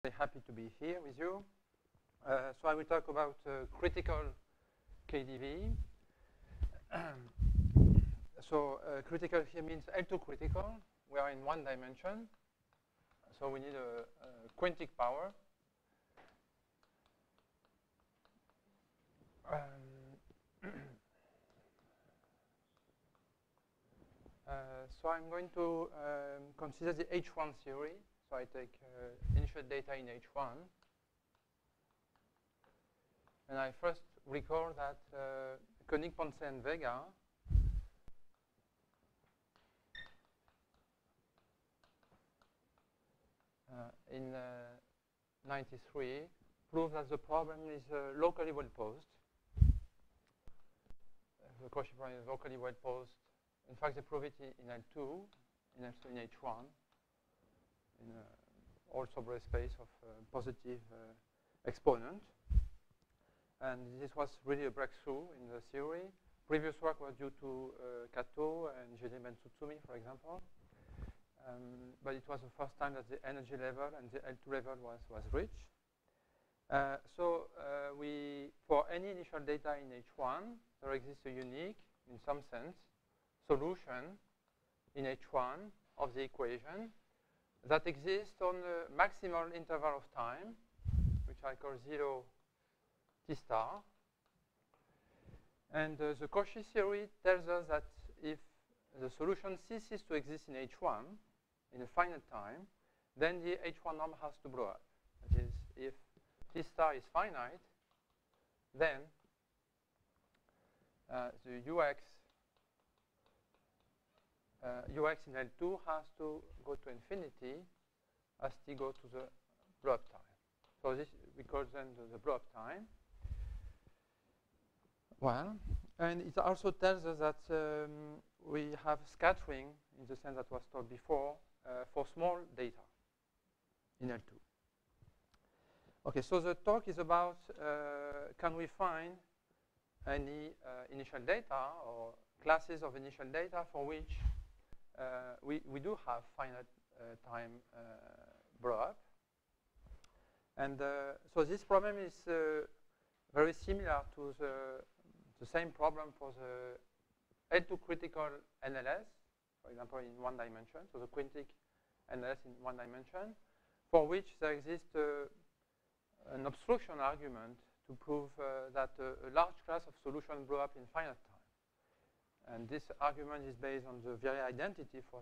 very happy to be here with you. So I will talk about critical KdV. So critical here means L2 critical. We are in one dimension. So we need a quantic power. So I'm going to consider the H1 theory. So I take initial data in H1. And I first recall that Koenig, Ponce, and Vega in 93 proved that the problem is locally well posed. The Cauchy problem is locally well posed. In fact, they prove it in L2, in H1, in all Sobre space of positive exponent. And this was really a breakthrough in the theory. Previous work was due to Kato and Jedi Tsutsumi, for example. But it was the first time that the energy level and the L2 level was reached. So for any initial data in H1, there exists a unique, in some sense, solution in H1 of the equation that exists on the maximal interval of time, which I call 0 T star. And the Cauchy theory tells us that if the solution ceases to exist in H1 in a finite time, then the H1 norm has to blow up. That is, if T star is finite, then the UX in L2 has to go to infinity as T go to the blow-up time. So this we call then the blow-up time. Well, and it also tells us that we have scattering in the sense that was told before for small data in L2. Okay, so the talk is about can we find any initial data or classes of initial data for which we do have finite time blow-up. And so this problem is very similar to the same problem for the L2 critical NLS, for example, in one dimension, so the quantic NLS in one dimension, for which there exists an obstruction argument to prove that a large class of solution blow up in finite time. And this argument is based on the very identity for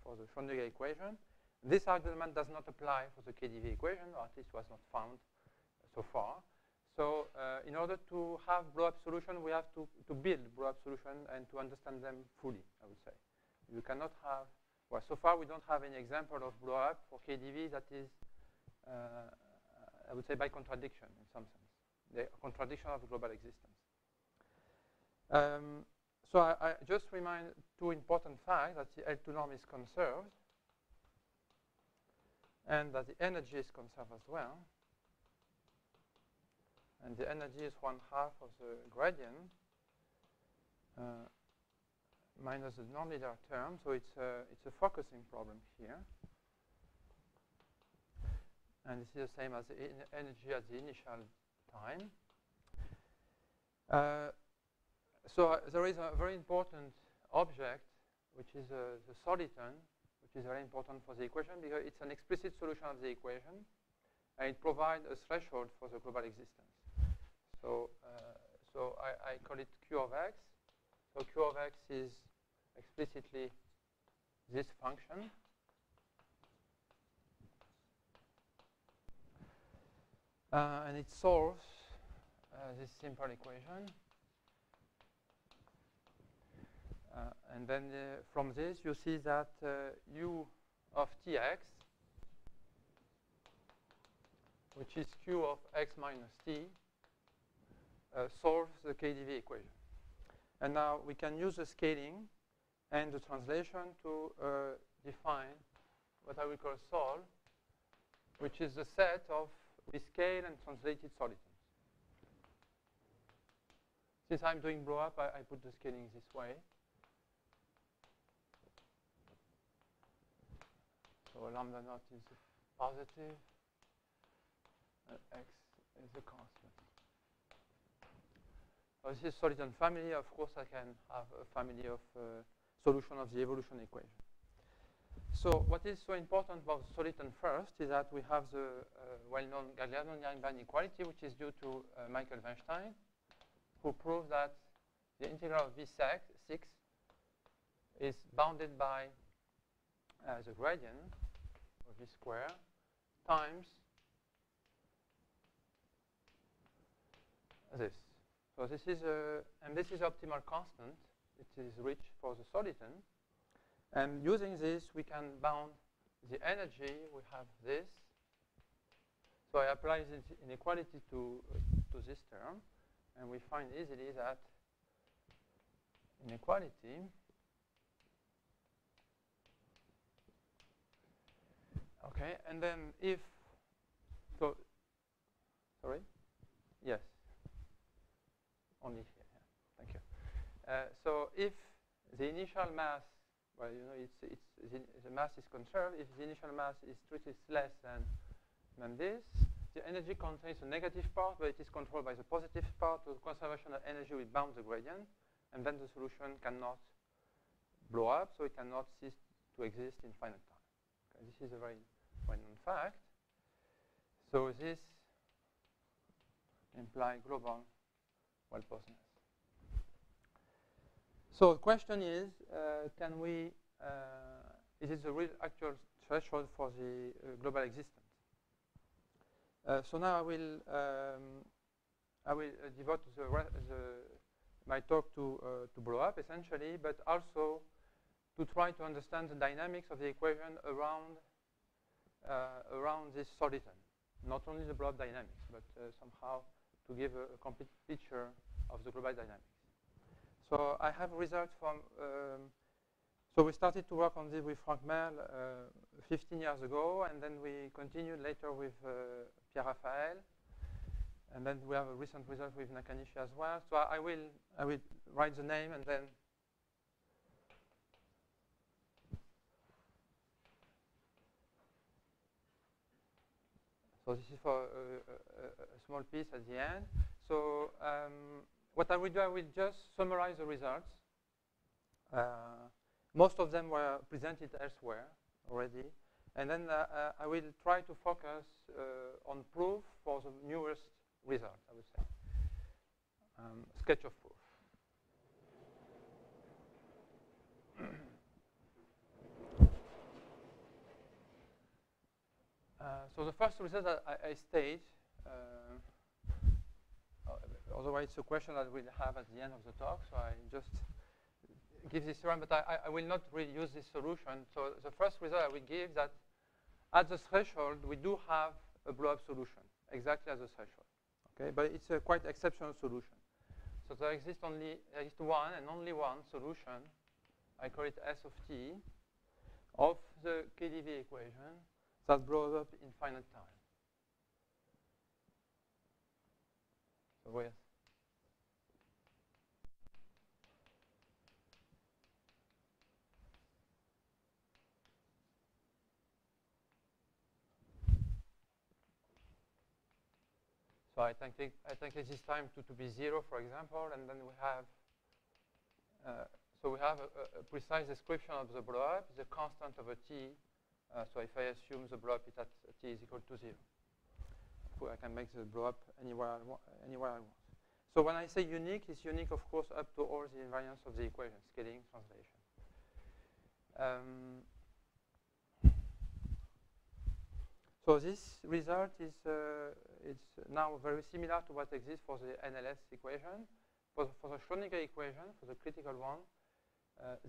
the Schrödinger equation. This argument does not apply for the KdV equation, or at least was not found so far. So in order to have blow-up solution, we have to build blow-up solution and to understand them fully, I would say. You cannot have, well, so far we don't have any example of blow-up for KdV that is, I would say, by contradiction in some sense. The contradiction of global existence. So I just remind two important facts, that the L2 norm is conserved and that the energy is conserved as well. And the energy is 1/2 of the gradient minus the nonlinear term. So it's a focusing problem here. And this is the same as the energy at the initial time. So there is a very important object, which is the Soliton, which is very important for the equation because it's an explicit solution of the equation, and it provides a threshold for the global existence. So, I call it Q of x. So Q of x is explicitly this function. And it solves this simple equation. And then from this, you see that U of Tx, which is Q of x minus T, solves the KdV equation. And now we can use the scaling and the translation to define what I will call sol, which is the set of rescaled and translated solitons. Since I'm doing blow-up, I put the scaling this way. So lambda naught is positive. X is a constant. So this is Soliton family. Of course, I can have a family of solution of the evolution equation. So what is so important about Soliton first is that we have the well-known Gagliardo-Nyaring inequality, which is due to Michael Weinstein, who proved that the integral of V6 is bounded by the gradient of V square times this. So this is and this is optimal constant. It is reached for the Soliton. And using this, we can bound the energy. We have this. So I apply this inequality to this term, and we find easily that inequality okay, and then if so, sorry, yes, only here. Yeah. Thank you. So if the initial mass, well, you know, the mass is conserved. If the initial mass is treated less than this, the energy contains a negative part, but it is controlled by the positive part. So the conservation of energy will bound the gradient, and then the solution cannot blow up, so it cannot cease to exist in finite time. Okay, this is a very well-known fact. So this implies global well-posedness. So the question is, can we, is it the real actual threshold for the global existence? So now I will devote my talk to blow up essentially, but also to try to understand the dynamics of the equation around this Soliton. Not only the blow up dynamics, but somehow to give a complete picture of the global dynamics. So I have results from, so we started to work on this with Frank Merle 15 years ago, and then we continued later with Pierre Raphael, and then we have a recent result with Nakanishi as well. So I will write the name and then so this is for a small piece at the end. So what I will do, I will just summarize the results. Most of them were presented elsewhere already. And then I will try to focus on proof for the newest result, I would say. Sketch of proof. So the first result that I state, otherwise it's a question that we'll have at the end of the talk, so I just give this theorem, but I will not really use this solution. So the first result I will give that at the threshold, we do have a blow-up solution, exactly as the threshold. Okay, but it's a quite exceptional solution. So there exists one and only one solution, I call it S of t, of the KdV equation that blows up in finite time. So yes. So I take it this time to be 0, for example, and then we have so we have a precise description of the blow-up, the constant over t. So if I assume the blow-up is at t is equal to 0, I can make the blow-up anywhere I want. So when I say unique, it's unique, of course, up to all the invariants of the equation, scaling, translation. So this result is now very similar to what exists for the NLS equation. For the Schrödinger equation, for the critical one,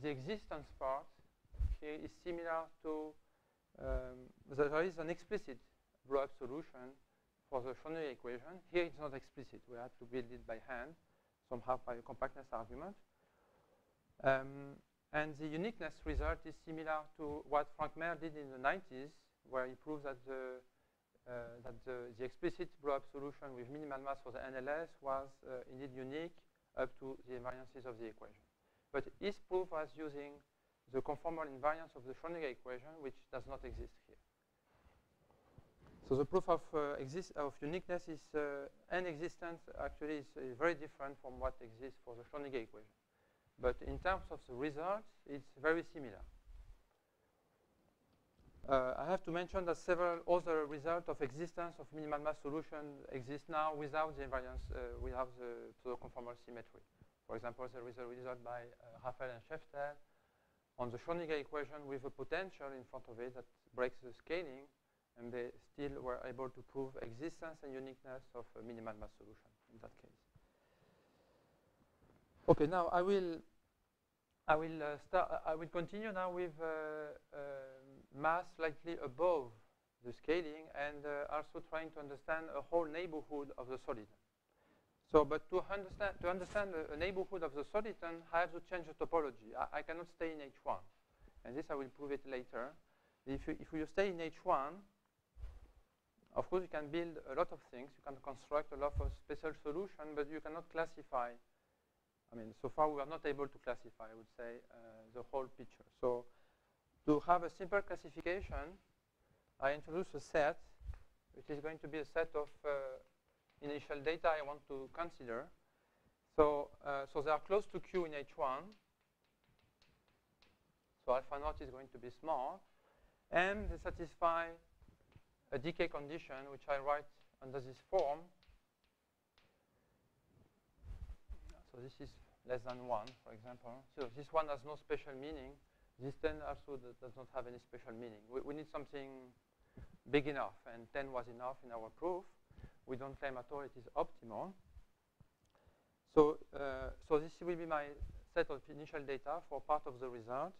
the existence part here is similar to, there is an explicit blow-up solution for the Schrödinger equation. Here it's not explicit. We had to build it by hand, somehow by a compactness argument. And the uniqueness result is similar to what Frank Merle did in the 90s, where he proved that the explicit blow-up solution with minimal mass for the NLS was indeed unique up to the invariances of the equation. But his proof was using the conformal invariance of the Schrödinger equation, which does not exist here. So the proof of uniqueness is and existence actually is very different from what exists for the Schrödinger equation. But in terms of the results, it's very similar. I have to mention that several other results of existence of minimal mass solution exist now without the invariance, without the pseudo-conformal symmetry. For example, there is a result by Raphael and Schefter on the Schrödinger equation with a potential in front of it that breaks the scaling, and they still were able to prove existence and uniqueness of a minimal mass solution in that case. Okay, now I will continue now with mass slightly above the scaling, and also trying to understand a whole neighborhood of the Soliton. So, but to understand a neighborhood of the Soliton, I have to change the topology. I cannot stay in H1, and this I will prove it later. If you stay in H1, of course you can build a lot of things. You can construct a lot of special solutions, but you cannot classify. I mean, so far we are not able to classify, I would say, the whole picture. So to have a simple classification, I introduce a set, which is going to be a set of initial data I want to consider. So, so they are close to Q in H1. So alpha naught is going to be small. And they satisfy a decay condition, which I write under this form. So this is less than 1, for example. So this one has no special meaning. This 10 also does not have any special meaning. We need something big enough, and 10 was enough in our proof. We don't claim at all it is optimal. So, so this will be my set of initial data for part of the result.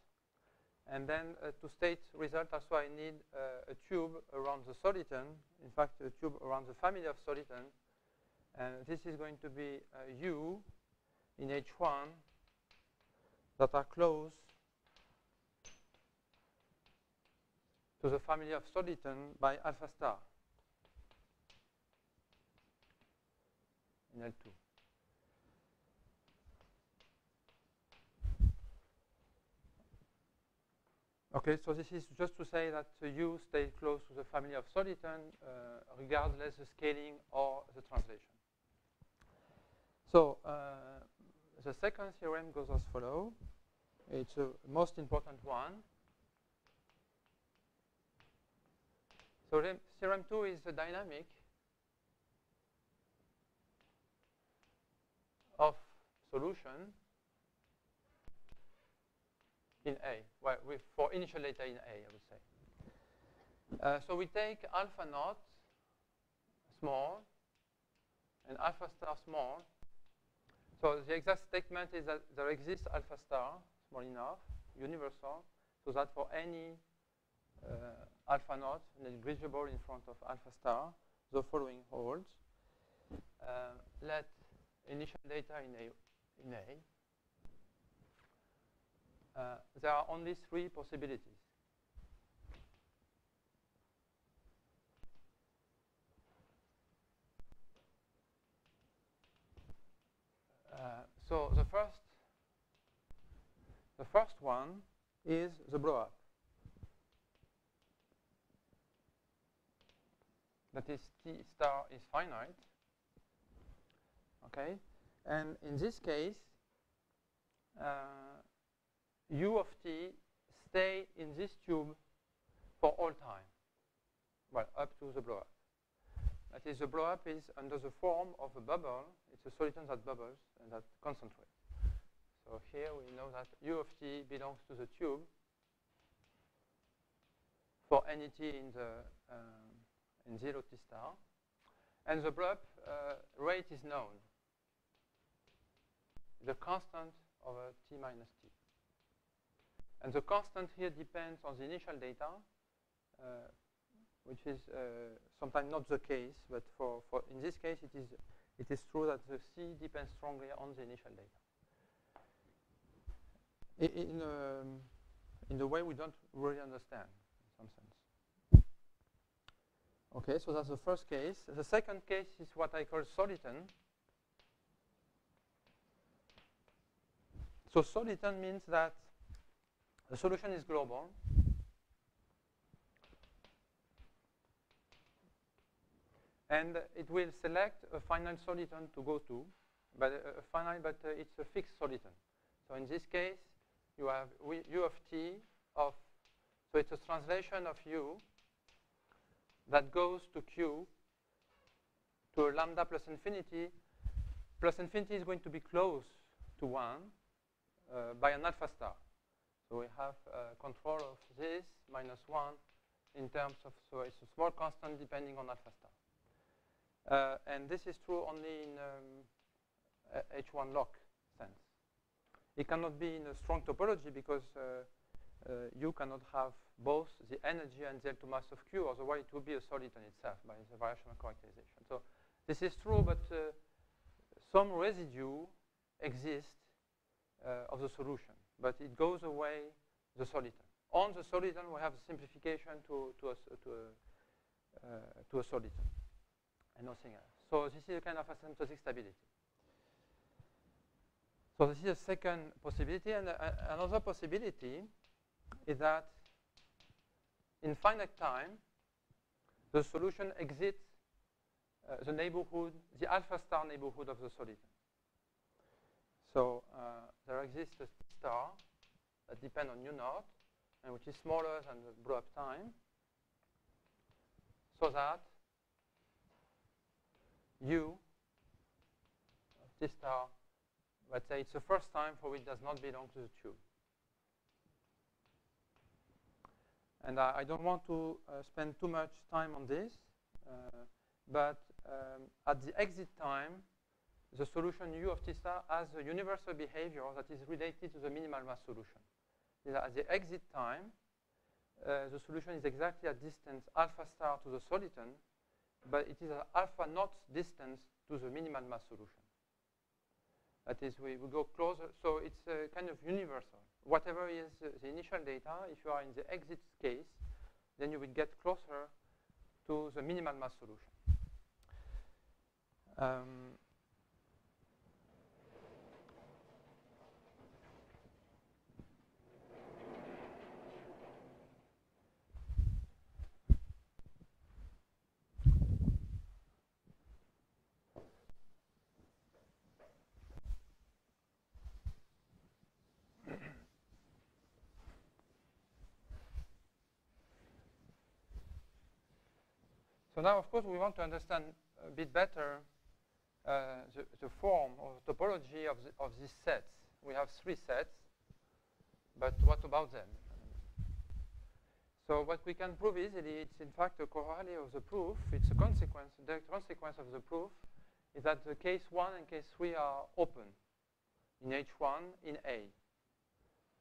And then to state result, also I need a tube around the Soliton. In fact, a tube around the family of Soliton. And this is going to be U in H1 that are close to the family of Soliton by alpha star in L2. Okay, so this is just to say that U stays close to the family of Soliton, regardless the scaling or the translation. So the second theorem goes as follows. It's the most important one. So theorem 2 is the dynamic of solution in A, well, for initial data in A, I would say. So we take alpha naught small and alpha star small. So the exact statement is that there exists alpha star small enough, universal, so that for any alpha naught negligible in front of alpha star, the following holds. Let initial data in A. There are only 3 possibilities. So the first one is the blowup. That is T star is finite. Okay, and in this case, U of T stay in this tube for all time, well, up to the blowup. That is, the blowup is under the form of a bubble. It's a Soliton that bubbles and that concentrates. So here we know that U of T belongs to the tube for any T in the in 0 T star, and the blowup rate is known. The constant over T minus T. And the constant here depends on the initial data, which is sometimes not the case, but for in this case it is true that the C depends strongly on the initial data. In the way we don't really understand, in some sense. Okay, so that's the first case. The second case is what I call Soliton. So Soliton means that the solution is global. And it will select a final soliton to go to, but it's a fixed soliton. So in this case, you have u of t of, so it's a translation of u that goes to q to a lambda plus infinity. Plus infinity is going to be close to 1 by an alpha star. So we have control of this minus 1 in terms of, so it's a small constant depending on alpha star. And this is true only in H1 lock sense. It cannot be in a strong topology because you cannot have both the energy and the L2 mass of Q, otherwise it would be a soliton itself by the variational characterization. So this is true, but some residue exists of the solution, but it goes away the soliton. On the soliton, we have a simplification to a soliton and nothing else. So this is a kind of asymptotic stability. So this is a second possibility, and another possibility is that in finite time, the solution exits the neighborhood, the alpha star neighborhood of the soliton. So there exists a star that depends on u0, and which is smaller than the blow-up time, so that u of this star, let's say it's the first time for which it does not belong to the tube. And I don't want to spend too much time on this, but at the exit time, the solution u of t star has a universal behavior that is related to the minimal mass solution. At the exit time, the solution is exactly at distance alpha star to the soliton, but it is at alpha naught distance to the minimal mass solution. That is, we go closer, so it's kind of universal. Whatever is the initial data, if you are in the exit case, then you will get closer to the minimal mass solution. So now, of course, we want to understand a bit better the form or the topology of these sets. We have 3 sets, but what about them? So what we can prove easily, it's in fact a corollary of the proof. It's a consequence, a direct consequence of the proof, is that the case 1 and case 3 are open in H1 in A.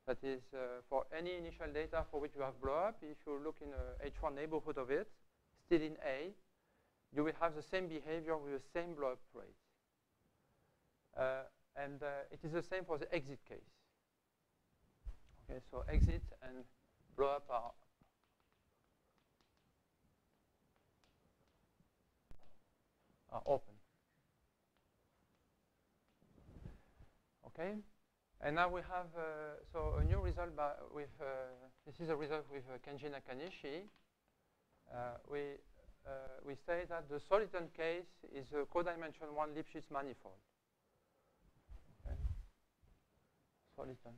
That is, for any initial data for which you have blow-up, if you look in a H1 neighborhood of it, still in A, you will have the same behavior with the same blow-up rate. And it is the same for the exit case. Okay, so exit and blow-up are open. Okay, and now we have so a new result with this is a result with Kenji Nakanishi. We say that the Soliton case is a codimension 1 Lipschitz manifold. Okay. Soliton.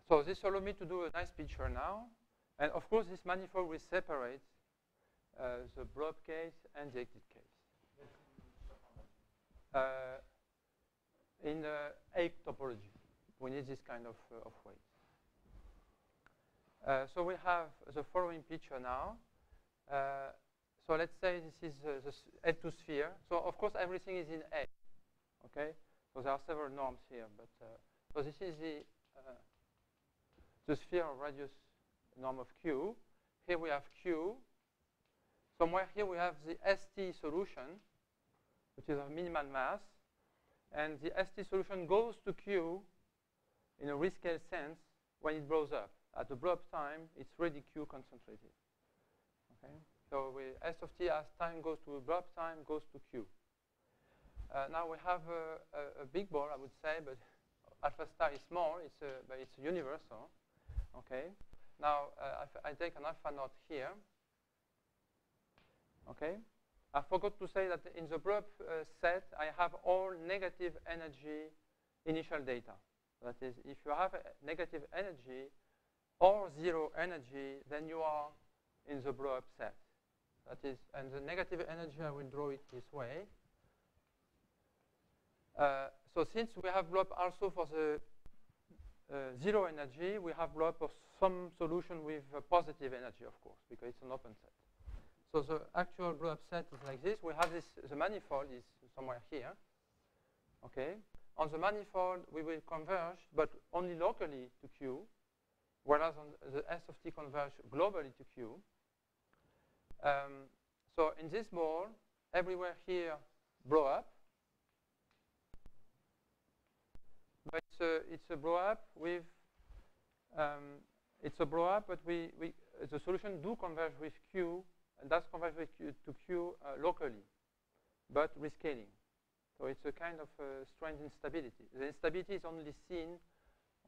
So this allows me to do a nice picture now. And of course, this manifold will separate the blow-up case and the exit case. In A topology, we need this kind of weight. So we have the following picture now. So let's say this is the L2 sphere. So of course, everything is in A. Okay. So there are several norms here, but so this is the sphere of radius norm of Q. Here we have Q. Somewhere here we have the ST solution, which is of minimal mass. And the ST solution goes to Q in a rescale sense when it blows up. At the blow-up time, it's really Q concentrated. Okay? So S of t as time goes to blowup time goes to Q. Now we have a big ball, I would say, but alpha star is small, but it's universal. Okay. Now I take an alpha knot here. Okay. I forgot to say that in the blowup set, I have all negative energy initial data. That is, if you have negative energy or zero energy, then you are in the blowup set. That is, and the negative energy, I will draw it this way. So since we have blowup also for the zero energy, we have blowup of some solution with positive energy, of course, because it's an open set. So the actual blowup set is like this. We have this, the manifold is somewhere here. Okay. On the manifold, we will converge, but only locally to Q, whereas on the S of t converge globally to Q. So in this ball, everywhere here, blowup. But it's a blowup with, it's a blowup, but the solution do converge with Q, and does converge with Q to Q locally, but rescaling. So it's a kind of strange instability. The instability is only seen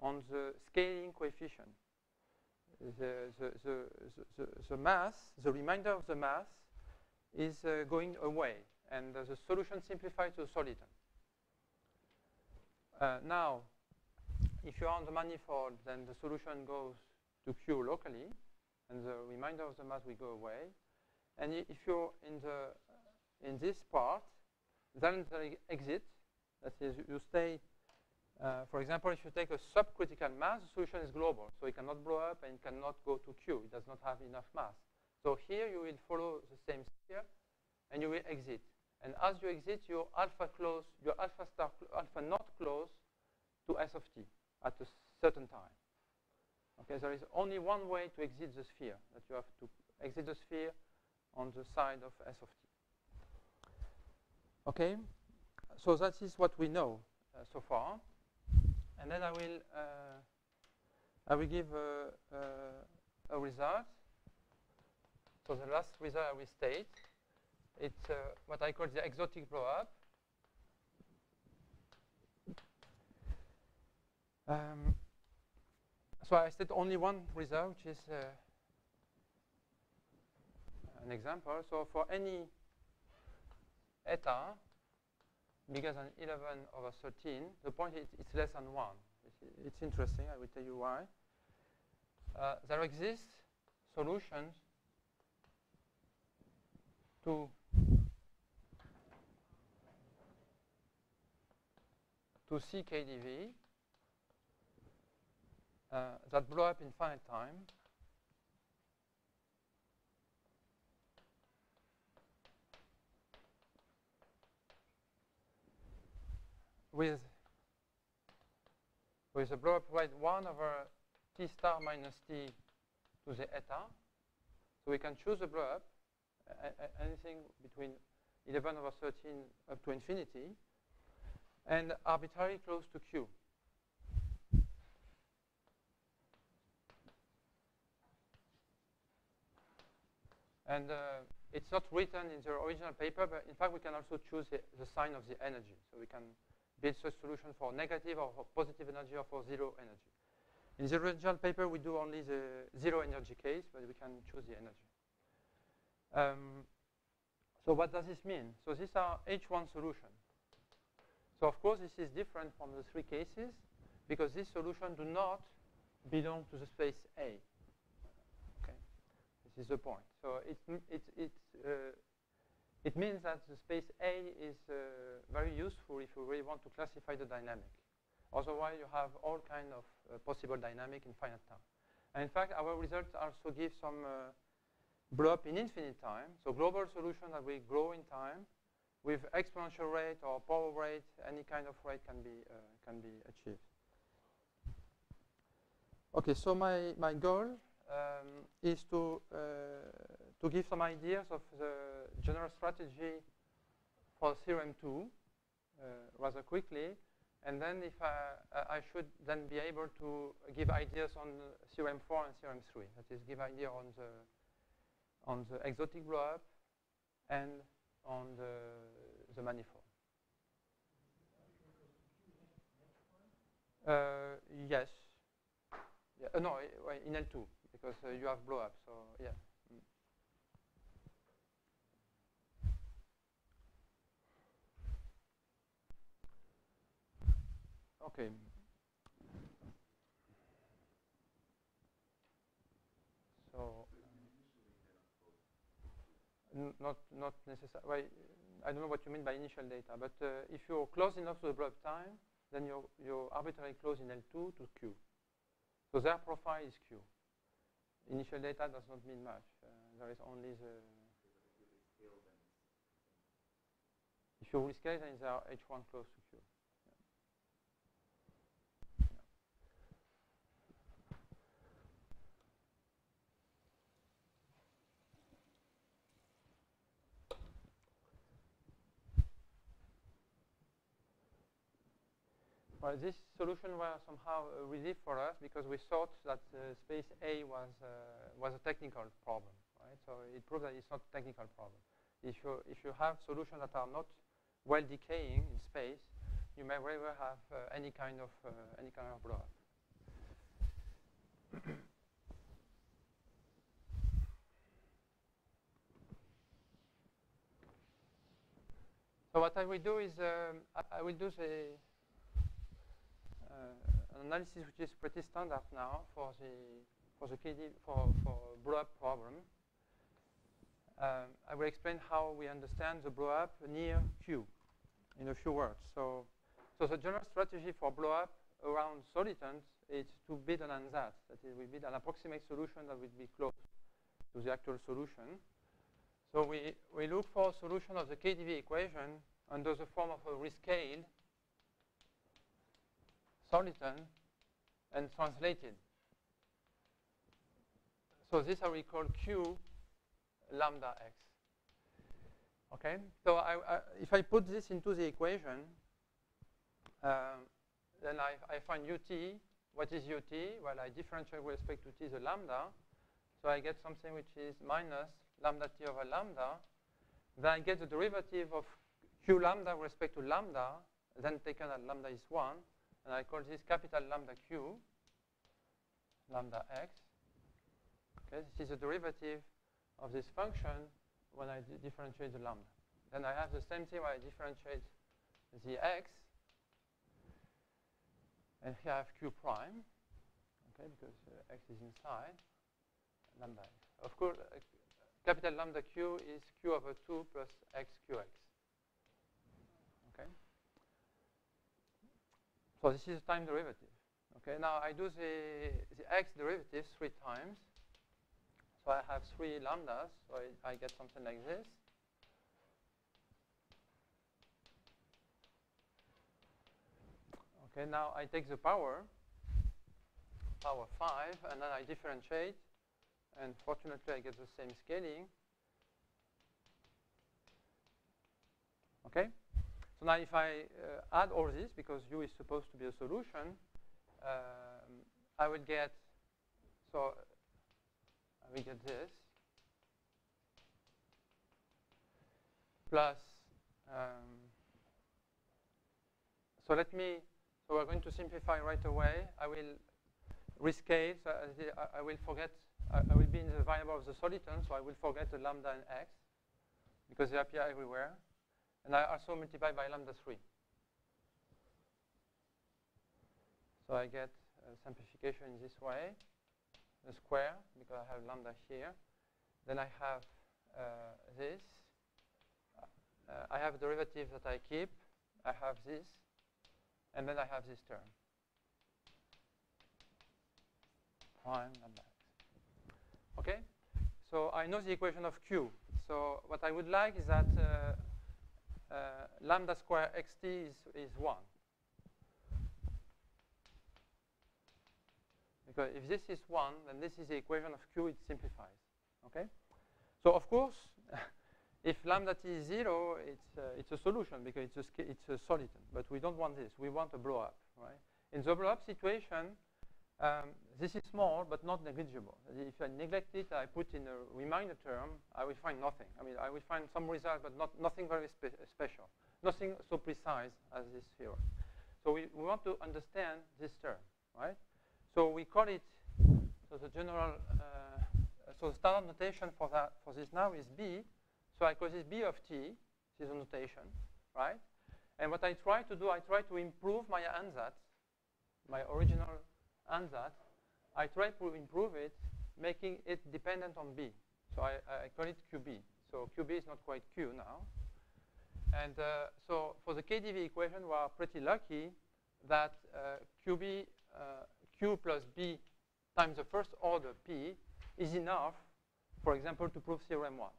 on the scaling coefficient. The mass, the remainder of the mass, is going away, and the solution simplifies to Soliton. Now, if you're on the manifold, then the solution goes to Q locally, and the remainder of the mass will go away. And if you're in this part, then the exit, that is, you stay. For example, if you take a subcritical mass, the solution is global, so it cannot blow up and it cannot go to Q. It does not have enough mass. So here you will follow the same sphere, and you will exit. And as you exit, your alpha not close to S of t at a certain time. Okay, there is only one way to exit the sphere, that you have to exit the sphere on the side of S of t. Okay, so that is what we know so far. And then I will give a result. So the last result I will state, it's what I call the exotic blowup. So I state only one result, which is an example. So for any eta bigger than 11/13, the point is it's less than 1. It's interesting. I will tell you why. There exist solutions to C KdV that blow up in finite time with a blow-up rate 1 over t star minus t to the eta. So we can choose a blow-up, anything between 11/13 up to infinity, and arbitrarily close to Q. And it's not written in the original paper, but in fact we can also choose the sign of the energy. So we can build such solution for negative or for positive energy or for zero energy. In the original paper we do only the zero energy case, but we can choose the energy. So what does this mean? So these are H1 solutions. So of course this is different from the 3 cases because these solutions do not belong to the space A. Okay, this is the point. So it means that the space A is very useful if you really want to classify the dynamic. Otherwise, you have all kinds of possible dynamic in finite time. And in fact, our results also give some blow up in infinite time. So global solution that will grow in time with exponential rate or power rate, any kind of rate can be achieved. Okay, so my goal is to give some ideas of the general strategy for theorem 2 rather quickly, and then if I should then be able to give ideas on theorem 4 and theorem 3. That is, give idea on the exotic blowup and on the manifold. Yes. Yeah, no, in L2, because you have blowup, so yeah. Okay. So not necessarily. I don't know what you mean by initial data, but if you're close enough to the blowup time, then you're arbitrarily close in L2 to Q. So their profile is Q. Initial data does not mean much. There is only the. If you rescale, then there are H1 close to Q. Well, this solution was somehow a relief for us because we thought that space A was a technical problem, right? So it proves that it's not a technical problem. If you have solutions that are not well decaying in space, you may very well have any kind of blowup. So what I will do is I will do the an analysis which is pretty standard now for the KdV for blowup problem. I will explain how we understand the blowup near Q in a few words. So the general strategy for blowup around solitons is to build an ansatz. That is, we build an approximate solution that will be close to the actual solution. So we look for a solution of the KdV equation under the form of a rescaled Soliton and translated. So this I will call Q lambda x. Okay, so if I put this into the equation, then I find ut. What is ut? Well, I differentiate with respect to t the lambda, so I get something which is minus lambda t over lambda. Then I get the derivative of q lambda with respect to lambda, then taken at lambda is 1. And I call this capital lambda q, lambda x. Okay, this is the derivative of this function when I differentiate the lambda. Then I have the same thing when I differentiate the x. And here I have q prime, okay, because x is inside lambda x. Of course, capital lambda q is q over 2 plus x qx. Okay. So this is time derivative. Okay, now I do the x derivative 3 times. So I have 3 lambdas, so I get something like this. Okay, now I take the power 5, and then I differentiate, and fortunately I get the same scaling. Okay? So now if I add all this, because U is supposed to be a solution, I will get, so I will get this, plus, so we're going to simplify right away. I will rescale, so I will forget, I will be in the variable of the soliton, so I will forget the lambda and x, because they appear everywhere. And I also multiply by lambda 3. So I get simplification in this way, the square, because I have lambda here. Then I have this. I have a derivative that I keep. I have this. And then I have this term. Prime lambda x. Okay? So I know the equation of Q. So what I would like is that lambda square xt is 1. Because if this is 1, then this is the equation of Q, it simplifies. Okay? So of course, if lambda t is 0, it's a solution because it's a soliton. But we don't want this. We want a blowup, right? In the blowup situation, this is small, but not negligible. If I neglect it, I put in a reminder term, I will find nothing. I mean, I will find some result, but nothing very special. Nothing so precise as this theorem. So we want to understand this term, right? So we call it, so the general, so the standard notation for this now is B. So I call this B of T, this is a notation, right? And what I try to do, I try to improve my ansatz, my original ansatz. I try to improve it, making it dependent on B. So I call it QB. So QB is not quite Q now. And so for the KdV equation, we are pretty lucky that QB, Q plus B times the first order P is enough, for example, to prove theorem 1.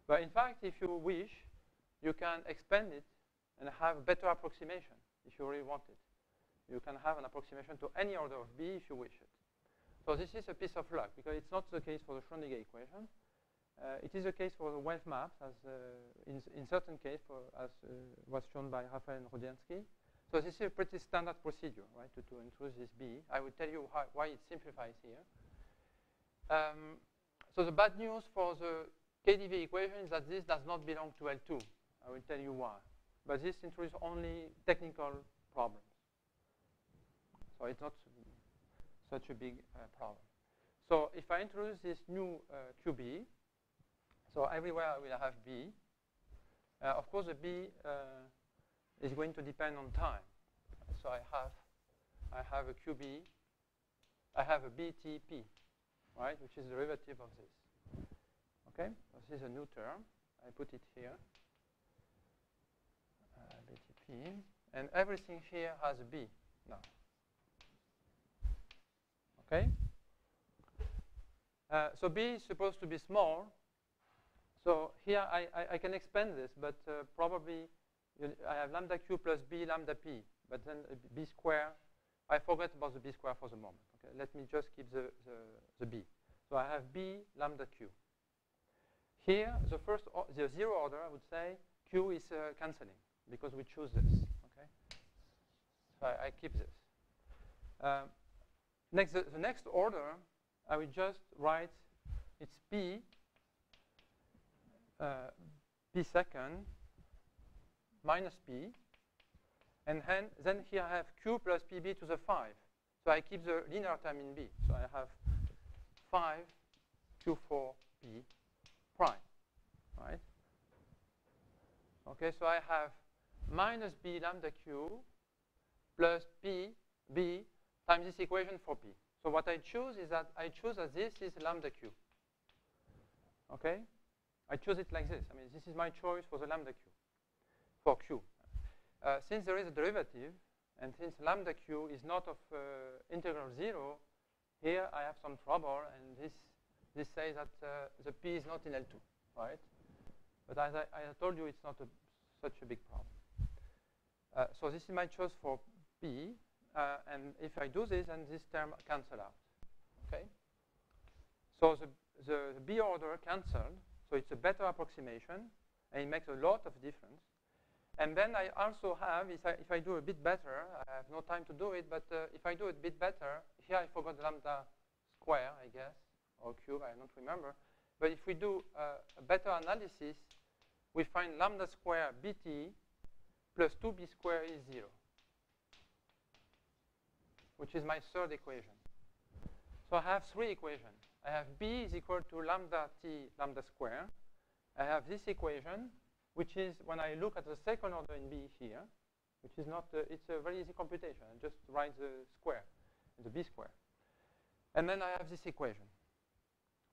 But in fact, if you wish, you can expand it and have a better approximation if you really want it. You can have an approximation to any order of B if you wish it. So this is a piece of luck, because it's not the case for the Schrödinger equation. It is the case for the wave maps, as in certain cases, as was shown by Raphael and Rudiansky. So this is a pretty standard procedure, right, to introduce this B. I will tell you why it simplifies here. So the bad news for the KdV equation is that this does not belong to L2. I will tell you why. But this introduces only technical problems. So it's not such a big problem. So if I introduce this new QB, so everywhere I will have B. Of course, the B is going to depend on time. So I have a QB. I have a BTP, right, which is the derivative of this. Okay, this is a new term. I put it here. BTP, and everything here has a B now. Okay. So B is supposed to be small. So here I can expand this, but probably I have lambda Q plus B lambda P, but then B square. I forgot about the B square for the moment. Okay, let me just keep the B. So I have B lambda Q. Here, the zero order, I would say, Q is canceling because we choose this. Okay, so I keep this. The next order, I will just write it's P. P second minus P, and then here I have Q plus PB to the 5. So I keep the linear term in B. So I have 5 Q4P prime, right? Okay, so I have minus B lambda Q plus P B times this equation for P. So what I choose is that I choose that this is lambda Q. Okay? I choose it like this. I mean, this is my choice for the lambda Q, for Q. Since there is a derivative, and since lambda Q is not of integral 0, here I have some trouble, and this says that the P is not in L2, right? But as I told you, it's not such a big problem. So this is my choice for P, and if I do this, then this term cancel out, okay? So the B order canceled. So it's a better approximation, and it makes a lot of difference. And then I also have, if I do a bit better, I have no time to do it, but if I do it a bit better, here I forgot lambda square, I guess, or cube, I don't remember. But if we do a better analysis, we find lambda square BT plus 2B square is 0, which is my third equation. So I have three equations. I have B is equal to lambda T lambda square. I have this equation, which is when I look at the second order in B here, which is not, it's a very easy computation. I just write the square, the B square. And then I have this equation.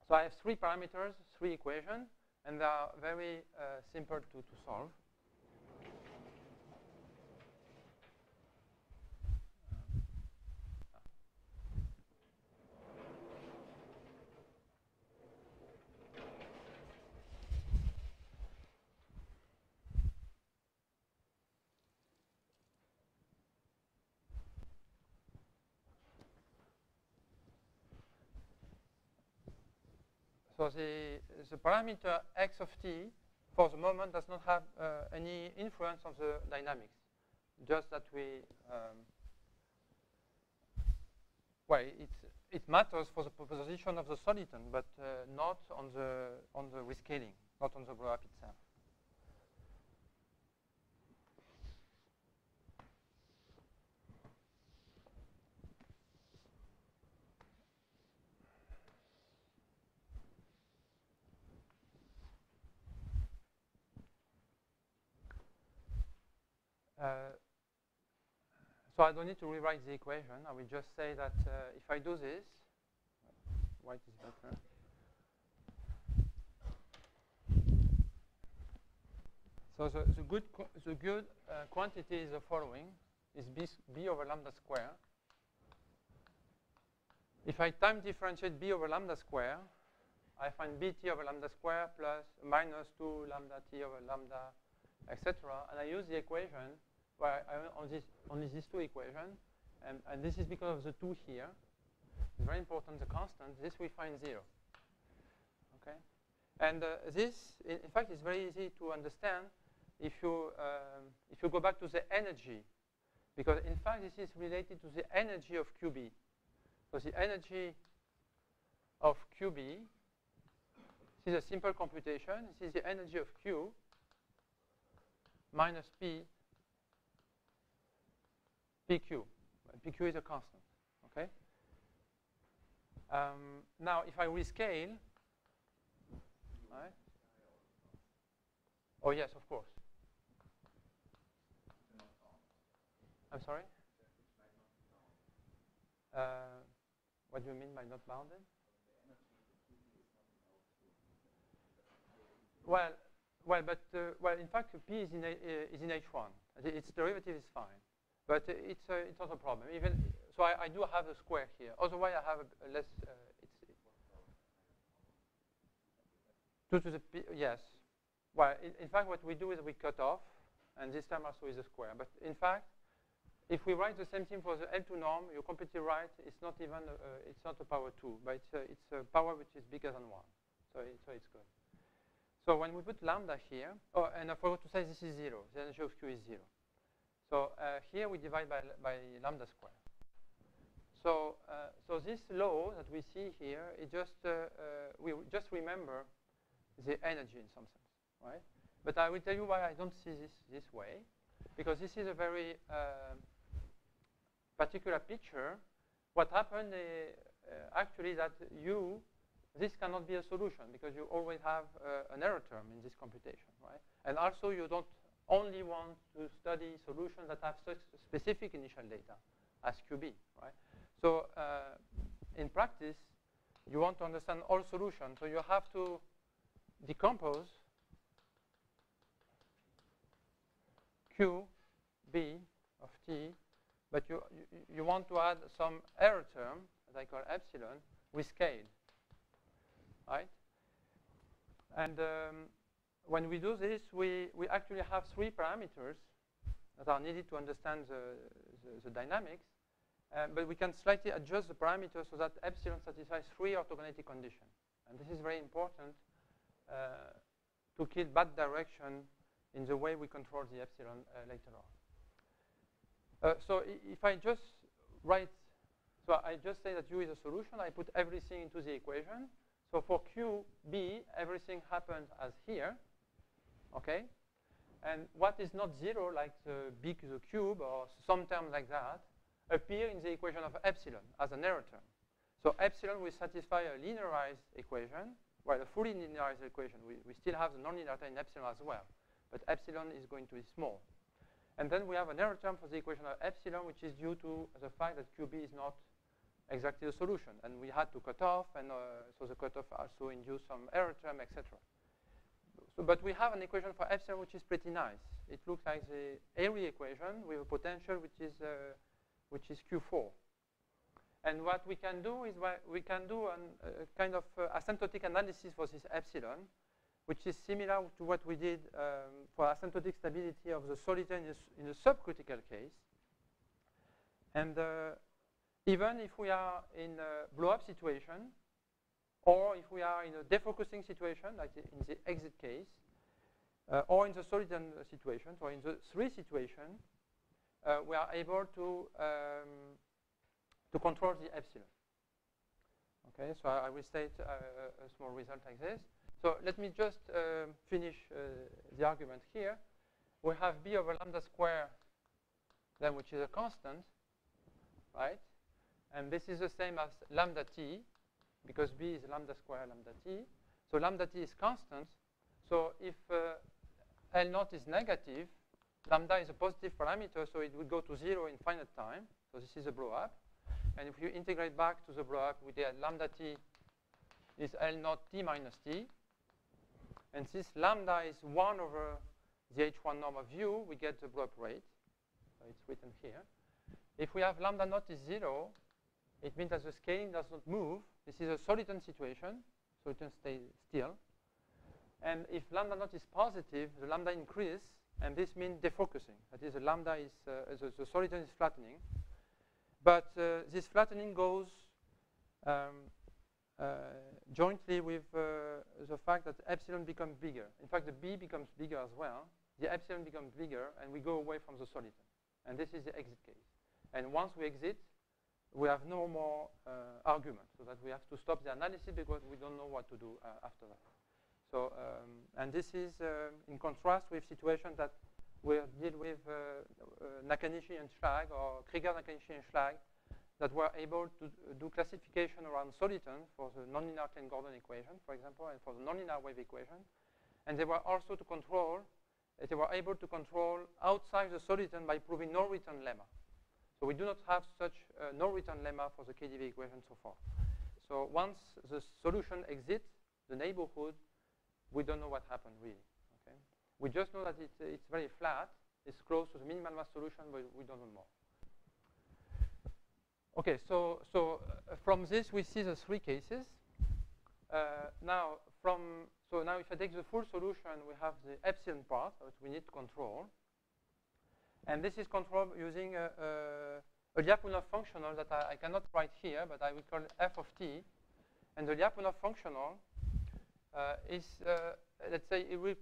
So I have three parameters, three equations, and they are very simple to solve. So the parameter x of t, for the moment, does not have any influence on the dynamics. Just that we well, it matters for the position of the soliton, but not on the rescaling, not on the blowup itself. So I don't need to rewrite the equation. I will just say that if I do this, white is better. So the good quantity is the following: is b over lambda square. If I time differentiate b over lambda square, I find bt over lambda square plus minus 2 lambda t over lambda, etc. And I use the equation where only these two equations, and this is because of the 2 here. It's very important, the constant. This we find 0. Okay, and this, in fact, is very easy to understand if you go back to the energy, because in fact this is related to the energy of QB. So the energy of QB, this is a simple computation. This is the energy of Q minus P PQ. PQ is a constant. Okay. Now, if I rescale, right? Oh yes, of course. I'm sorry. What do you mean by not bounded? Well, in fact, P is in H1. Its derivative is fine. But it's not a problem. Even so, I do have a square here. Otherwise, I have a less. It's 2 to the p. Yes. Well, in fact, what we do is we cut off, and this time also is a square. But in fact, if we write the same thing for the L2 norm, you're completely right. It's not even. It's not a power 2, but it's a power which is bigger than 1. So it's good. So when we put lambda here, oh, and I forgot to say this is 0. The energy of Q is 0. So here we divide by lambda square. So this law that we see here, it just we just remember the energy in some sense, right? But I will tell you why I don't see this way, because this is a very particular picture. What happened actually that this cannot be a solution because you always have an error term in this computation, right? And also you don't only want to study solutions that have such specific initial data as QB, right? So in practice, you want to understand all solutions. So you have to decompose QB of T, but you want to add some error term that I call epsilon with scale, right? And when we do this, we actually have 3 parameters that are needed to understand the dynamics, but we can slightly adjust the parameters so that epsilon satisfies 3 orthogonality conditions. And this is very important to kill bad direction in the way we control the epsilon later on. So if I just write, so I just say that U is a solution, I put everything into the equation. So for QB, everything happens as here. Okay, and what is not 0, like the cube or some term like that, appear in the equation of epsilon as an error term. So epsilon will satisfy a linearized equation, well, a fully linearized equation. We still have the nonlinearity in epsilon as well, but epsilon is going to be small. And then we have an error term for the equation of epsilon, which is due to the fact that QB is not exactly a solution, and we had to cut off, and so the cutoff also induced some error term, etc. So, but we have an equation for epsilon which is pretty nice. It looks like the Airy equation with a potential which is Q4. And what we can do is we can do a kind of asymptotic analysis for this epsilon, which is similar to what we did for asymptotic stability of the Soliton in a subcritical case. And even if we are in a blow-up situation, or if we are in a defocusing situation, like in the exit case, or in the Soliton situation, or in the 3 situation, we are able to to control the epsilon. Okay, so I will state a small result like this. So let me just finish the argument here. We have b over lambda square, then which is a constant, right? And this is the same as lambda t, because b is lambda square lambda t. So lambda t is constant. So if L naught is negative, lambda is a positive parameter, so it will go to 0 in finite time. So this is a blow-up. And if you integrate back to the blow-up, we get lambda t is L naught t minus t. And since lambda is 1 over the H1 norm of u, we get the blow-up rate. So it's written here. If we have lambda naught is 0, it means that the scaling does not move. This is a Soliton situation. Soliton stays still. And if lambda naught is positive, the lambda increases, and this means defocusing. That is, the lambda is, the Soliton is flattening. But this flattening goes jointly with the fact that epsilon becomes bigger. In fact, the b becomes bigger as well. The epsilon becomes bigger, and we go away from the Soliton. And this is the exit case. And once we exit, we have no more argument, so that we have to stop the analysis because we don't know what to do after that. So, and this is in contrast with situations that we deal with Nakanishi and Schlag, or Krieger, Nakanishi, and Schlag, that were able to do classification around Soliton for the nonlinear Klein-Gordon equation, for example, and for the nonlinear wave equation. And they were also to control, they were able to control outside the Soliton by proving no return lemma. So we do not have such no return lemma for the KdV equation so far. So once the solution exits the neighborhood, we don't know what happened really. Okay? We just know that it's very flat. It's close to the minimal mass solution, but we don't know more. Okay, so from this we see the three cases. Now if I take the full solution, we have the epsilon part that we need to control. And this is controlled using a Lyapunov functional that I cannot write here, but I will call f of t. And the Lyapunov functional is, let's say, it will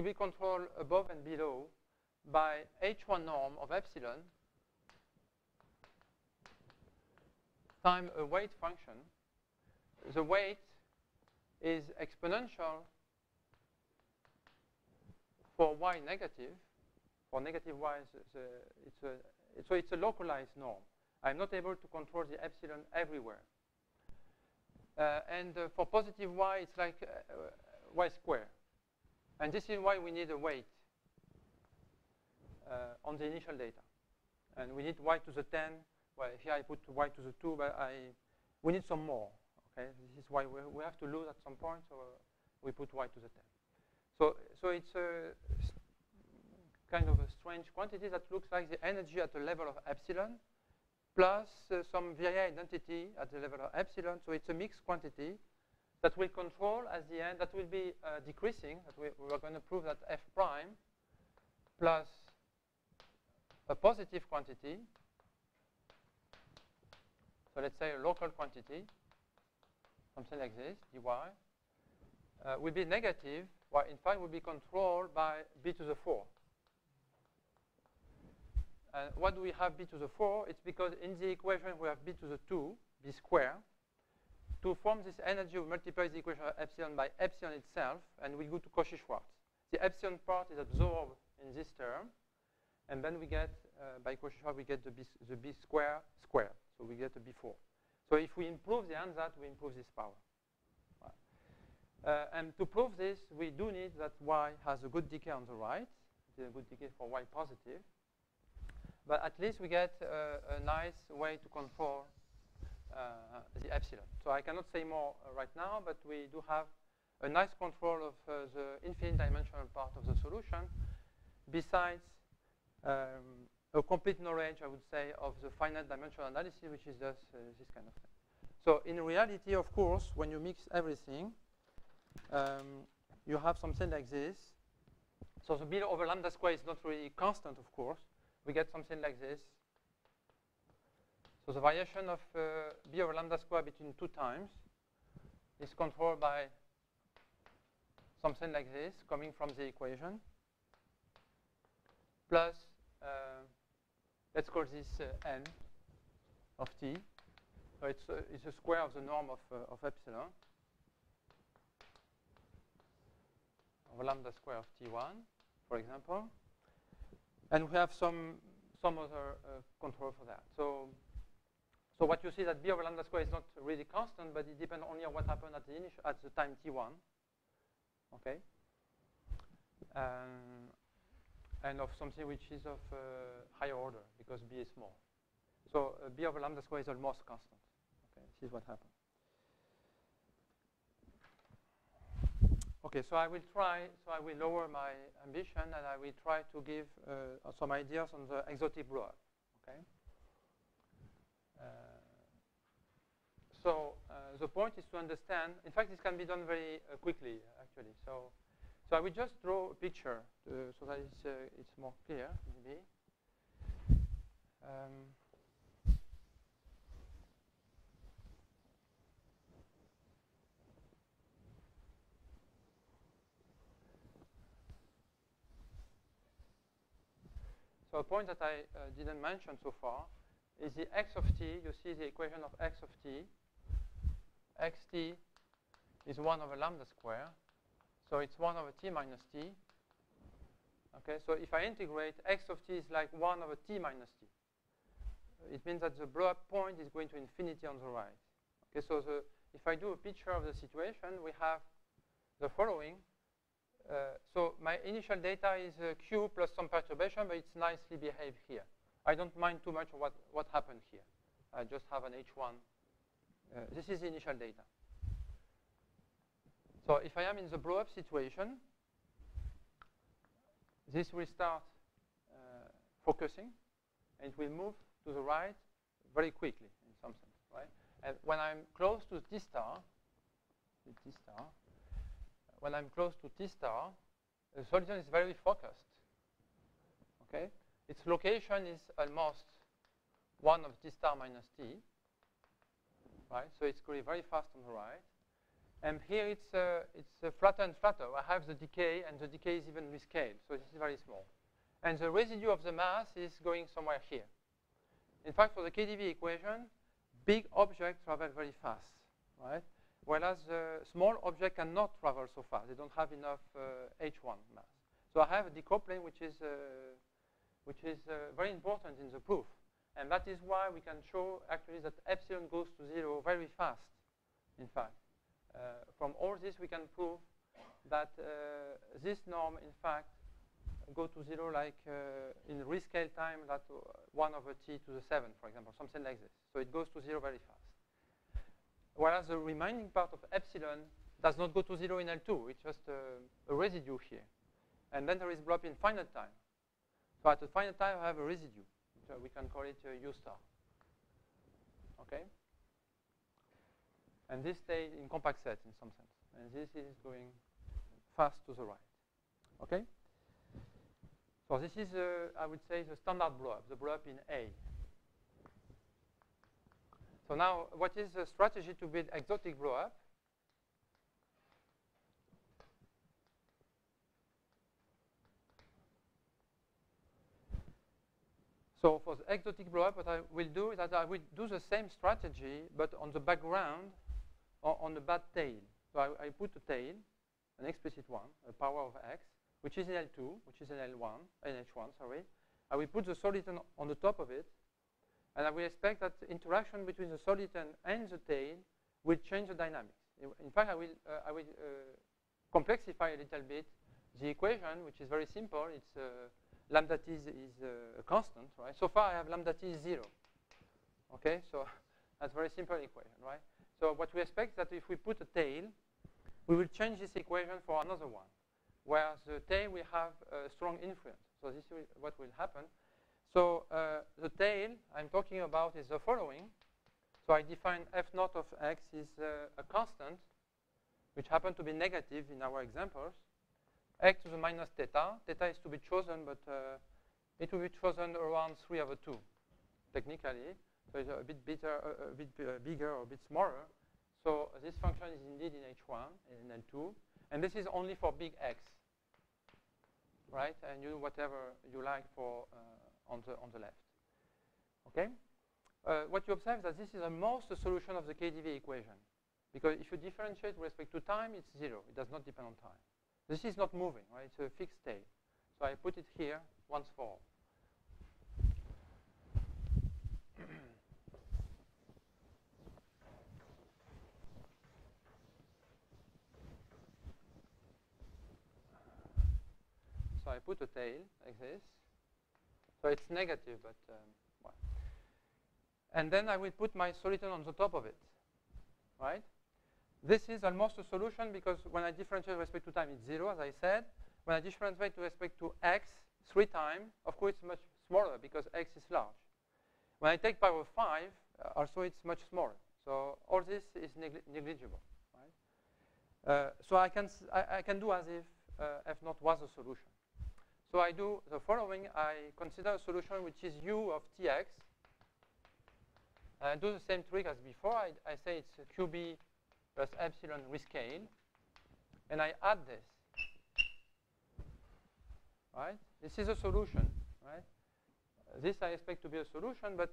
be controlled above and below by H1 norm of epsilon time a weight function. The weight is exponential for y negative. For negative y, so it's a localized norm. I'm not able to control the epsilon everywhere. And for positive y, it's like y squared. And this is why we need a weight on the initial data. And we need y to the 10. Well, here I put y to the 2, but we need some more. Okay, this is why we have to lose at some point, so we put y to the 10. So it's a kind of a strange quantity that looks like the energy at the level of epsilon plus some Virier identity at the level of epsilon. So it's a mixed quantity that will control at the end, that will be decreasing. That we are going to prove that f prime plus a positive quantity, so let's say a local quantity, something like this, dy, will be negative, while in fact will be controlled by b to the 4. And why do we have b to the 4? It's because in the equation we have b to the 2, b squared. To form this energy, we multiply the equation of epsilon by epsilon itself, and we go to Cauchy-Schwarz. The epsilon part is absorbed in this term, and then we get, by Cauchy-Schwarz, we get the b squared. So we get a b4. So if we improve the ansatz, we improve this power. And to prove this, we do need that y has a good decay on the right. It is a good decay for y positive. But at least we get a nice way to control the epsilon. So I cannot say more right now, but we do have a nice control of the infinite dimensional part of the solution, besides a complete knowledge, I would say, of the finite dimensional analysis, which is just this kind of thing. So in reality, of course, when you mix everything, you have something like this. So the B over lambda square is not really constant, of course. We get something like this. So the variation of b over lambda square between 2 times is controlled by something like this, coming from the equation, plus, let's call this n of t. So it's a square of the norm of epsilon, of lambda square of t1, for example. And we have some other control for that. So what you see that b over lambda square is not really constant, but it depends only on what happened at the time t1. Okay. And of something which is of higher order because b is small. So b over lambda square is almost constant. Okay, this is what happened. Okay, so I will lower my ambition and I will try to give some ideas on the exotic blowup. Okay. So the point is to understand. In fact, this can be done very quickly, actually. So I will just draw a picture so that it's more clear, maybe. So a point that I didn't mention so far is the x of t. You see the equation of x of t. Xt is 1 over lambda square. So it's 1 over t minus t. Okay, so if I integrate, x of t is like 1 over t minus t. It means that the blowup point is going to infinity on the right. Okay, so if I do a picture of the situation, we have the following. So my initial data is q plus some perturbation, but it's nicely behaved here. I don't mind too much what happened here. I just have an h1. This is the initial data. So if I am in the blow-up situation, this will start focusing, and it will move to the right very quickly, in some sense, right? And when I'm close to T star, when I'm close to T star, the Soliton is very focused. Okay, its location is almost 1 of T star minus T, right? So it's going very fast on the right. And here it's flatter and flatter. I have the decay, and the decay is even rescaled, so this is very small. And the residue of the mass is going somewhere here. In fact, for the KdV equation, big objects travel very fast, right? Whereas small objects cannot travel so fast. They don't have enough h1 mass. So I have a decoupling which is very important in the proof. And that is why we can show actually that epsilon goes to 0 very fast, in fact. From all this, we can prove that this norm, in fact, go to 0 like in rescale time, that 1 over t to the 7, for example, something like this. So it goes to 0 very fast. Whereas the remaining part of epsilon does not go to 0 in L2. It's just a residue here. And then there is blowup in finite time. So at the finite time, I have a residue. So we can call it U star. Okay? And this stays in compact sets in some sense. And this is going fast to the right. Okay? So this is, I would say, the standard blowup, the blowup in A. So now, what is the strategy to build exotic blowup? So for the exotic blowup, what I will do is that I will do the same strategy, but on the background, on the bad tail. So I put a tail, an explicit one, a power of x, which is in L2, which is in H1, sorry. I will put the Soliton on the top of it, and I will expect that the interaction between the Soliton and the tail will change the dynamics. In fact, I will complexify a little bit the equation, which is very simple. It's lambda t is a constant, right? So far, I have lambda t is 0. Okay, so that's a very simple equation, right? So what we expect is that if we put a tail, we will change this equation for another one, where the tail will have a strong influence. So this is what will happen. So the tail I'm talking about is the following. So I define f naught of x is a constant, which happens to be negative in our examples, x to the minus theta. Theta is to be chosen, but it will be chosen around 3 over 2, technically. So it's a bit bigger or a bit smaller. So this function is indeed in H1 and in L2. And this is only for big X, right? And you do whatever you like for on the left. Okay? what you observe is that this is almost the solution of the KdV equation. Because if you differentiate with respect to time, it's 0. It does not depend on time. This is not moving, right? It's a fixed state. So I put it here once for all. So I put a tail like this. So it's negative, but well. And then I will put my Soliton on the top of it, right? This is almost a solution because when I differentiate with respect to time, it's 0, as I said. When I differentiate with respect to x 3 times, of course, it's much smaller because x is large. When I take power 5, also it's much smaller. So all this is negligible, right? So I can do as if f0 was a solution. So I do the following. I consider a solution which is u of tx. I do the same trick as before. I say it's qb plus epsilon rescale. And I add this. Right? This is a solution. Right? This I expect to be a solution, but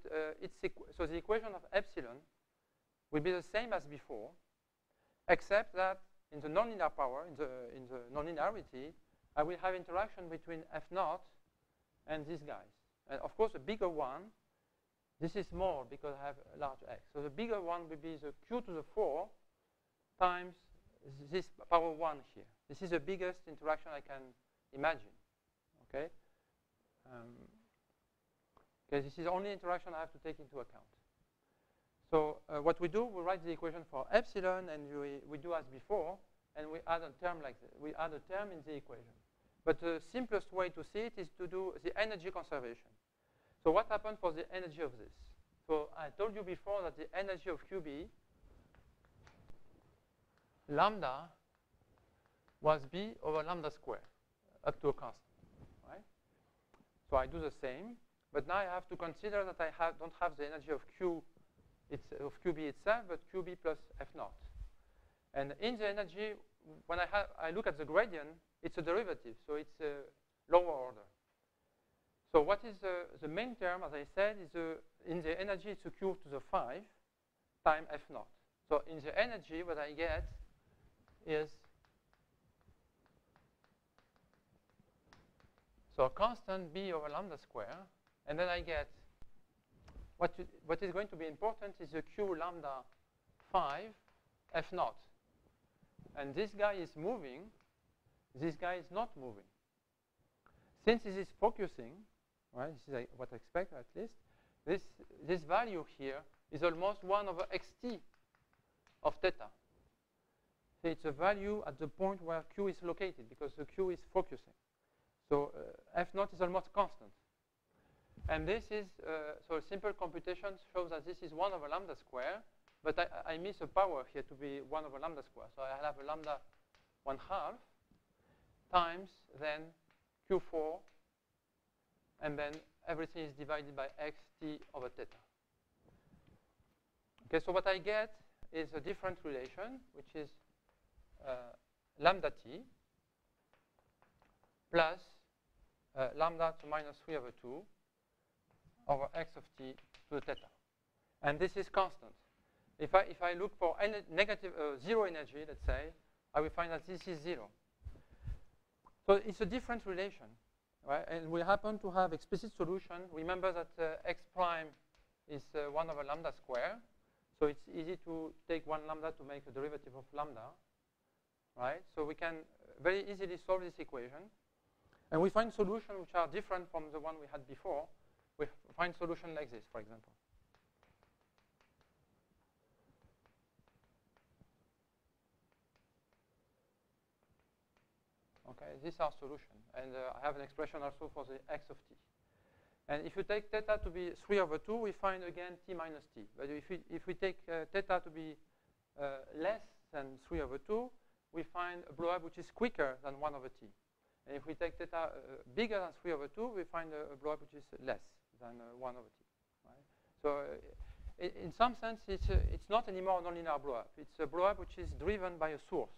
so the equation of epsilon will be the same as before, except that in the nonlinear power, in the nonlinearity, I will have interaction between f0 and these guys. And of course, the bigger one, this is small because I have a large x. So the bigger one will be the q to the 4 times this power 1 here. This is the biggest interaction I can imagine. Okay? Okay, this is the only interaction I have to take into account. So what we do, we write the equation for epsilon, and we do as before, and we add a term like this. We add a term in the equation. But the simplest way to see it is to do the energy conservation. So what happened for the energy of this? So I told you before that the energy of QB, lambda, was B over lambda square, up to a constant. Right? So I do the same. But now I have to consider that I don't have the energy of QB itself, but QB plus F0. And in the energy, when I look at the gradient, it's a derivative, so it's a lower order. So what is the main term, as I said, is in the energy, it's a Q to the 5 times F0. So in the energy, what I get is so a constant B over lambda square. And then I get what is going to be important is the Q lambda 5 F0. And this guy is moving. This guy is not moving. Since this is focusing, right, this is what I expect at least, this value here is almost 1 over xt of theta. So it's a value at the point where Q is located because the Q is focusing. So F0 is almost constant. And this is, so a simple computation shows that this is 1 over lambda square, but I miss a power here to be 1 over lambda square. So I have a lambda 1/2 times then Q4, and then everything is divided by xt over theta. Okay, so what I get is a different relation, which is lambda t plus lambda to minus 3 over 2 over x of t to the theta. And this is constant. If I look for negative 0 energy, let's say, I will find that this is 0. So it's a different relation, right? And we happen to have explicit solution. Remember that x prime is 1 over lambda square. So it's easy to take 1 lambda to make a derivative of lambda, right? So we can very easily solve this equation. And we find solutions which are different from the one we had before. We find solution like this, for example. Okay, this is our solution. And I have an expression also for the x of t. And if you take theta to be 3 over 2, we find again t minus t. But if we take theta to be less than 3 over 2, we find a blowup which is quicker than 1 over t. And if we take theta bigger than 3 over 2, we find a blowup which is less than 1 over t. Right? So in some sense, it's not anymore a nonlinear blowup. It's a blowup which is driven by a source.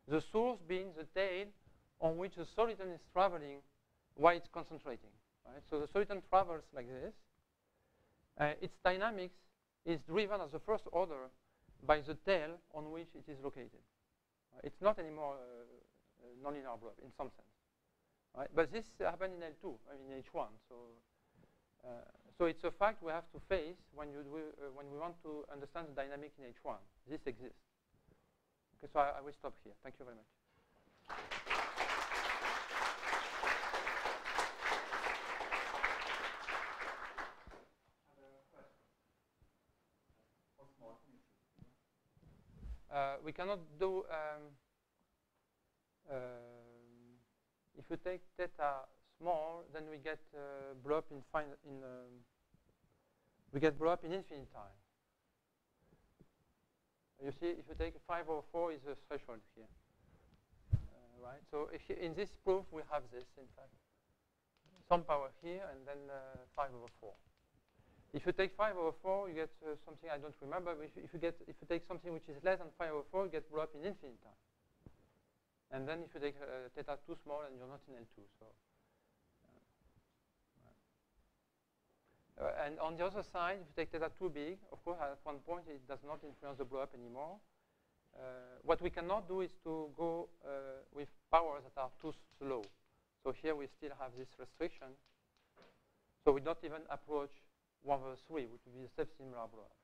The source being the tail on which the soliton is traveling while it's concentrating. Right? So the soliton travels like this. Its dynamics is driven as the first order by the tail on which it is located. It's not anymore a nonlinear blob in some sense. Right? But this happened in L2, in H1. So it's a fact we have to face when we want to understand the dynamic in H1. This exists. Okay, so I will stop here. Thank you very much. We cannot do, if you take theta small, then we get blow up we get blow up in infinite time. You see, if you take 5 over 4 is a threshold here, right? So in this proof, we have this, in fact. Some power here, and then 5 over 4. If you take 5 over 4, you get something I don't remember. But if you take something which is less than 5 over 4, you get blow up in infinite time. And then if you take theta too small, and you're not in L2. So, and on the other side, if you take theta too big, of course, at one point it does not influence the blow up anymore. What we cannot do is to go with powers that are too slow. So here we still have this restriction. So we don't even approach 1 over 3, which would be a self-similar blow up.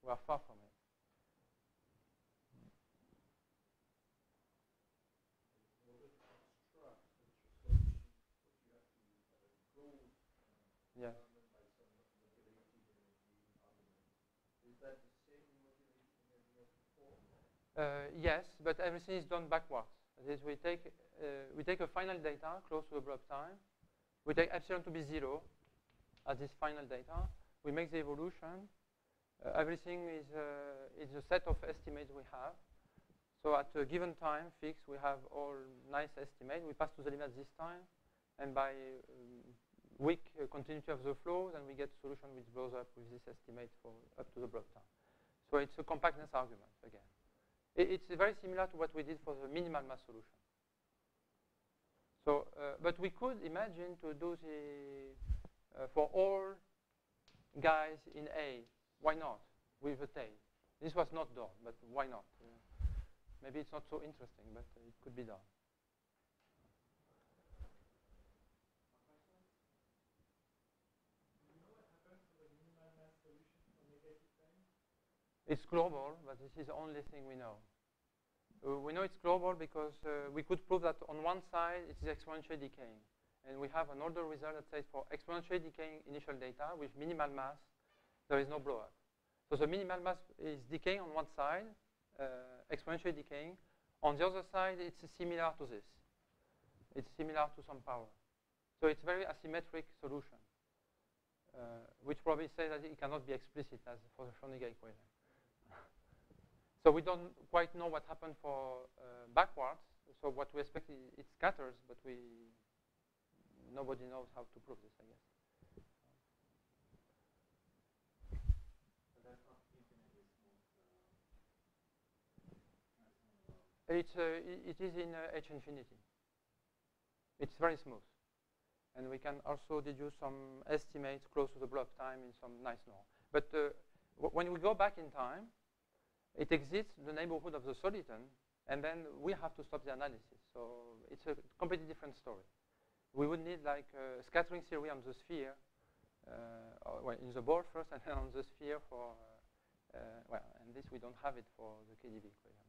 We are far from it. Yeah. Yes, but everything is done backwards. That is, we take a final data close to the blow up time. We take epsilon to be 0 as this final data. We make the evolution. Everything is a set of estimates we have. So at a given time fixed, we have all nice estimates. We pass to the limit this time, and by weak continuity of the flow, then we get a solution which blows up with this estimate for up to the blow up time. So it's a compactness argument again. It's very similar to what we did for the minimal mass solution. So, but we could imagine to do the for all guys in A. Why not? With a tail. This was not done, but why not? Maybe it's not so interesting, but it could be done. It's global, but this is the only thing we know. We know it's global because we could prove that on one side it is exponentially decaying. And we have an older result that says for exponentially decaying initial data with minimal mass, there is no blow up. So the minimal mass is decaying on one side, exponentially decaying. On the other side, it's similar to this. It's similar to some power. So it's a very asymmetric solution, which probably says that it cannot be explicit as for the Schrödinger equation. So we don't quite know what happened for backwards. So what we expect is it scatters, but nobody knows how to prove this, I guess. It is in H infinity. It's very smooth. And we can also deduce some estimates close to the blow up time in some nice norm. But when we go back in time, it exists in the neighborhood of the soliton, and then we have to stop the analysis. So it's a completely different story. We would need like a scattering theory on the sphere, well, in the ball first, and then on the sphere for, well, and this we don't have it for the KdV equation.